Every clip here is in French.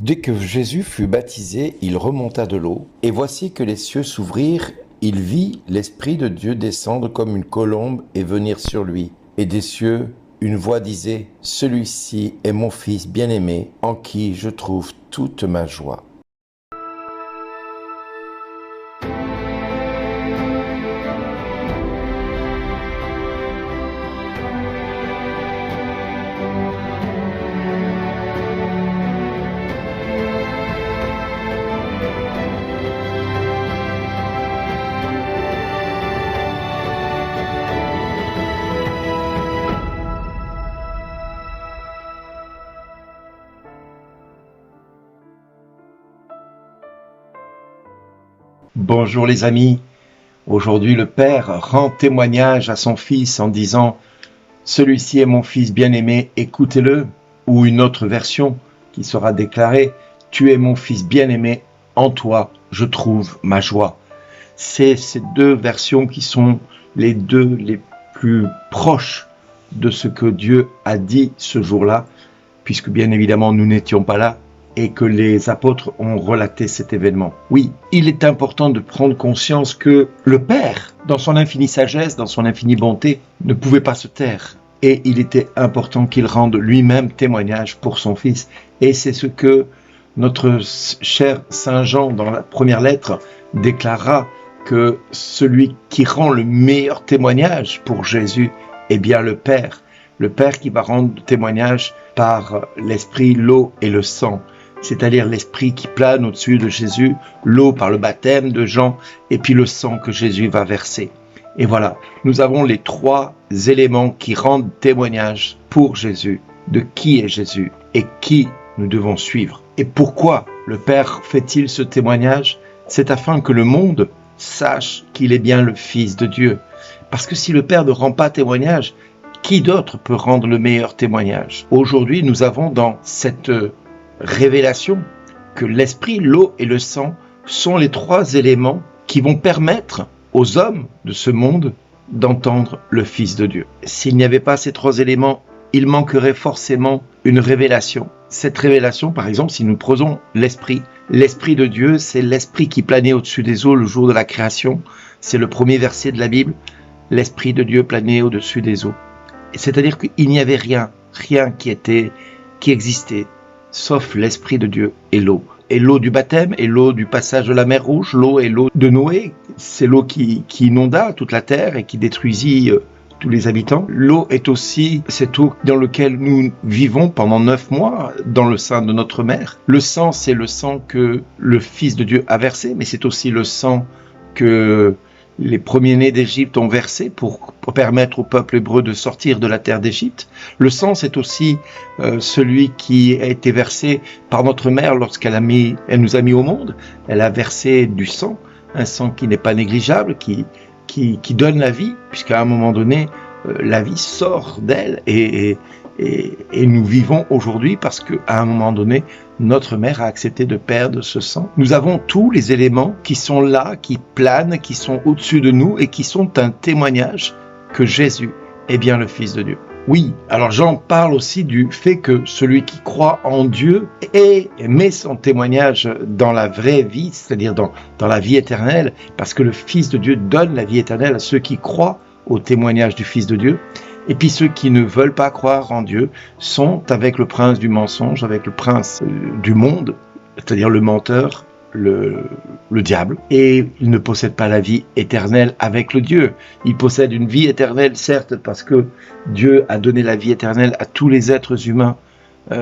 Dès que Jésus fut baptisé, il remonta de l'eau, et voici que les cieux s'ouvrirent, il vit l'Esprit de Dieu descendre comme une colombe et venir sur lui. Et des cieux, une voix disait, « Celui-ci est mon Fils bien-aimé, en qui je trouve toute ma joie. » Bonjour les amis, aujourd'hui le Père rend témoignage à son Fils en disant « Celui-ci est mon Fils bien-aimé, écoutez-le » ou une autre version qui sera déclarée « Tu es mon Fils bien-aimé, en toi je trouve ma joie ». C'est ces deux versions qui sont les deux les plus proches de ce que Dieu a dit ce jour-là, puisque bien évidemment nous n'étions pas là, et que les apôtres ont relaté cet événement. Oui, il est important de prendre conscience que le Père, dans son infinie sagesse, dans son infinie bonté, ne pouvait pas se taire. Et il était important qu'il rende lui-même témoignage pour son Fils. Et c'est ce que notre cher Saint Jean, dans la première lettre, déclara que celui qui rend le meilleur témoignage pour Jésus est bien le Père. Le Père qui va rendre témoignage par l'Esprit, l'eau et le sang. C'est-à-dire l'Esprit qui plane au-dessus de Jésus, l'eau par le baptême de Jean, et puis le sang que Jésus va verser. Et voilà, nous avons les trois éléments qui rendent témoignage pour Jésus, de qui est Jésus et qui nous devons suivre. Et pourquoi le Père fait-il ce témoignage? C'est afin que le monde sache qu'il est bien le Fils de Dieu. Parce que si le Père ne rend pas témoignage, qui d'autre peut rendre le meilleur témoignage? Aujourd'hui, nous avons dans cette révélation que l'esprit, l'eau et le sang sont les trois éléments qui vont permettre aux hommes de ce monde d'entendre le Fils de Dieu. S'il n'y avait pas ces trois éléments, il manquerait forcément une révélation. Cette révélation, par exemple, si nous prenons l'esprit de Dieu, c'est l'esprit qui planait au-dessus des eaux le jour de la création. C'est le premier verset de la Bible. L'esprit de Dieu planait au-dessus des eaux. C'est-à-dire qu'il n'y avait rien qui existait, sauf l'Esprit de Dieu et l'eau. Et l'eau du baptême, et l'eau du passage de la mer Rouge, l'eau et l'eau de Noé, c'est l'eau qui inonda toute la terre et qui détruisit tous les habitants. L'eau est aussi cette eau dans laquelle nous vivons pendant 9 mois dans le sein de notre mère. Le sang, c'est le sang que le Fils de Dieu a versé, mais c'est aussi le sang que les premiers-nés d'Égypte ont versé pour permettre au peuple hébreu de sortir de la terre d'Égypte. Le sang, c'est aussi celui qui a été versé par notre mère lorsqu'elle nous a mis au monde. Elle a versé du sang, un sang qui n'est pas négligeable, qui donne la vie, puisqu'à un moment donné, la vie sort d'elle et nous vivons aujourd'hui parce qu'à un moment donné, notre mère a accepté de perdre ce sang. Nous avons tous les éléments qui sont là, qui planent, qui sont au-dessus de nous et qui sont un témoignage que Jésus est bien le Fils de Dieu. Oui, alors Jean parle aussi du fait que celui qui croit en Dieu met son témoignage dans la vraie vie, c'est-à-dire dans la vie éternelle, parce que le Fils de Dieu donne la vie éternelle à ceux qui croient au témoignage du Fils de Dieu. Et puis ceux qui ne veulent pas croire en Dieu sont avec le prince du mensonge, avec le prince du monde, c'est-à-dire le menteur, le diable. Et ils ne possèdent pas la vie éternelle avec le Dieu. Ils possèdent une vie éternelle, certes, parce que Dieu a donné la vie éternelle à tous les êtres humains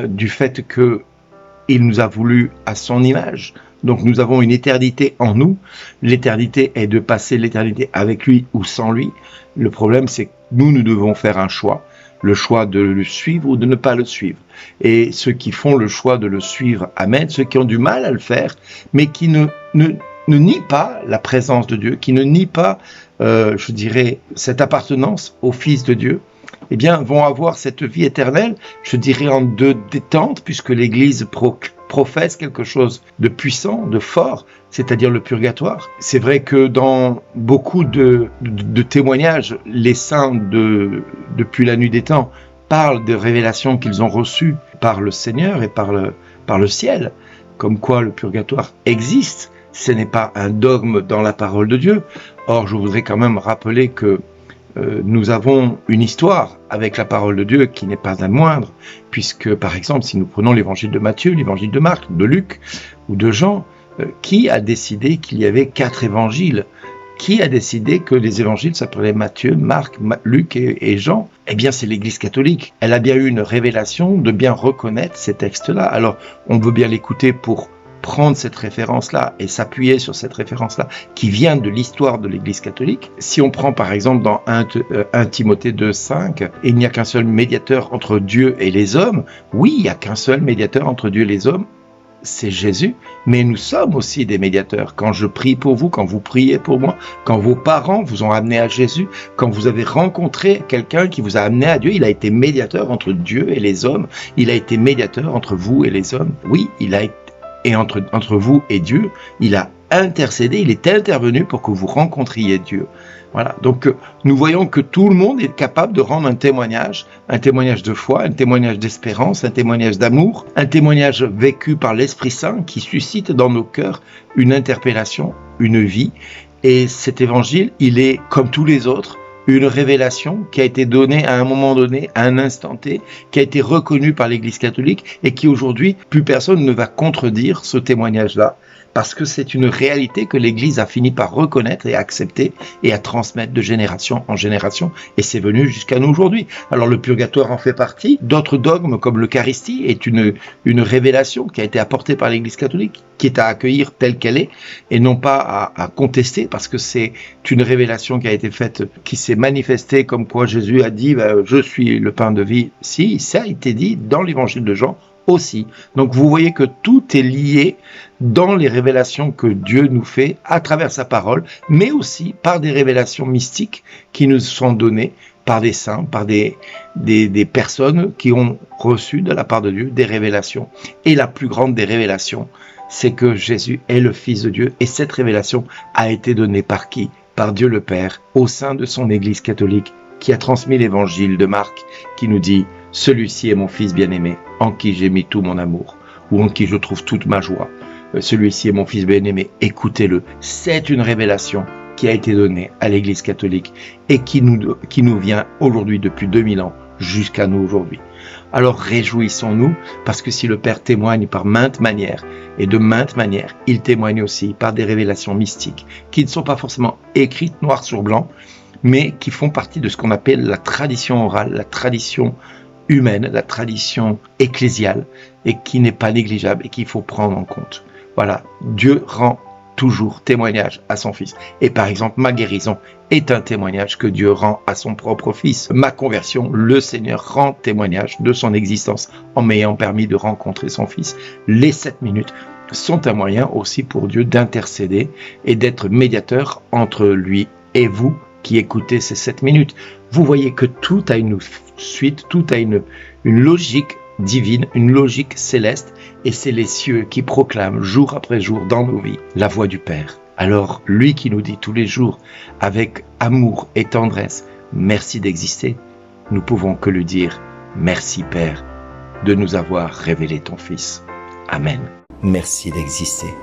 du fait qu'il nous a voulu à son image. Donc nous avons une éternité en nous. L'éternité est de passer l'éternité avec lui ou sans lui. Le problème, c'est que nous devons faire un choix. Le choix de le suivre ou de ne pas le suivre. Et ceux qui font le choix de le suivre, amen. Ceux qui ont du mal à le faire, mais qui ne nient pas la présence de Dieu, qui ne nient pas, cette appartenance au Fils de Dieu, eh bien, vont avoir cette vie éternelle, je dirais en deux détentes, puisque l'Église professe quelque chose de puissant, de fort, c'est-à-dire le purgatoire. C'est vrai que dans beaucoup de témoignages, les saints depuis la nuit des temps parlent des révélations qu'ils ont reçues par le Seigneur et par par le ciel, comme quoi le purgatoire existe. Ce n'est pas un dogme dans la parole de Dieu. Or, je voudrais quand même rappeler que nous avons une histoire avec la parole de Dieu qui n'est pas la moindre, puisque, par exemple, si nous prenons l'évangile de Matthieu, l'évangile de Marc, de Luc ou de Jean, qui a décidé qu'il y avait 4 évangiles ? Qui a décidé que les évangiles s'appelaient Matthieu, Marc, Luc et Jean ? Eh bien, c'est l'Église catholique. Elle a bien eu une révélation de bien reconnaître ces textes-là. Alors, on veut bien l'écouter pour prendre cette référence-là et s'appuyer sur cette référence-là qui vient de l'histoire de l'Église catholique. Si on prend par exemple dans 1 Timothée 2,5, il n'y a qu'un seul médiateur entre Dieu et les hommes. Oui, il n'y a qu'un seul médiateur entre Dieu et les hommes, c'est Jésus, mais nous sommes aussi des médiateurs. Quand je prie pour vous, quand vous priez pour moi, quand vos parents vous ont amené à Jésus, quand vous avez rencontré quelqu'un qui vous a amené à Dieu, il a été médiateur entre Dieu et les hommes, il a été médiateur entre vous et les hommes. Oui, il a été et entre vous et Dieu, il a intercédé, il est intervenu pour que vous rencontriez Dieu. Voilà. Donc, nous voyons que tout le monde est capable de rendre un témoignage de foi, un témoignage d'espérance, un témoignage d'amour, un témoignage vécu par l'Esprit Saint qui suscite dans nos cœurs une interpellation, une vie. Et cet évangile, il est comme tous les autres, une révélation qui a été donnée à un moment donné, à un instant T, qui a été reconnue par l'Église catholique et qui aujourd'hui, plus personne ne va contredire ce témoignage-là, parce que c'est une réalité que l'Église a fini par reconnaître et accepter et à transmettre de génération en génération, et c'est venu jusqu'à nous aujourd'hui. Alors le purgatoire en fait partie, d'autres dogmes comme l'Eucharistie est une révélation qui a été apportée par l'Église catholique, qui est à accueillir telle qu'elle est, et non pas à contester, parce que c'est une révélation qui a été faite, qui s'est manifestée comme quoi Jésus a dit « Je suis le pain de vie ». Si, ça a été dit dans l'évangile de Jean aussi. Donc vous voyez que tout est lié dans les révélations que Dieu nous fait à travers sa parole, mais aussi par des révélations mystiques qui nous sont données par des saints, par des personnes qui ont reçu de la part de Dieu des révélations. Et la plus grande des révélations, c'est que Jésus est le Fils de Dieu, et cette révélation a été donnée par qui ? Par Dieu le Père, au sein de son Église catholique, qui a transmis l'évangile de Marc, qui nous dit « Celui-ci est mon Fils bien-aimé, en qui j'ai mis tout mon amour, ou en qui je trouve toute ma joie. Celui-ci est mon Fils bien-aimé, écoutez-le. » C'est une révélation qui a été donnée à l'Église catholique et qui nous vient aujourd'hui depuis 2000 ans jusqu'à nous aujourd'hui. Alors réjouissons-nous, parce que si le Père témoigne par maintes manières, et de maintes manières, il témoigne aussi par des révélations mystiques, qui ne sont pas forcément écrites noir sur blanc, mais qui font partie de ce qu'on appelle la tradition orale, la tradition humaine, la tradition ecclésiale, et qui n'est pas négligeable et qu'il faut prendre en compte. Voilà, Dieu rend toujours témoignage à son Fils. Et par exemple, ma guérison est un témoignage que Dieu rend à son propre Fils. Ma conversion, le Seigneur rend témoignage de son existence en m'ayant permis de rencontrer son Fils. Les 7 minutes sont un moyen aussi pour Dieu d'intercéder et d'être médiateur entre lui et vous qui écoutez ces 7 minutes. Vous voyez que tout a une suite, tout a une logique divine, une logique céleste, et c'est les cieux qui proclament jour après jour dans nos vies la voix du Père. Alors, lui qui nous dit tous les jours, avec amour et tendresse, merci d'exister, nous pouvons que lui dire, merci Père, de nous avoir révélé ton Fils. Amen. Merci d'exister.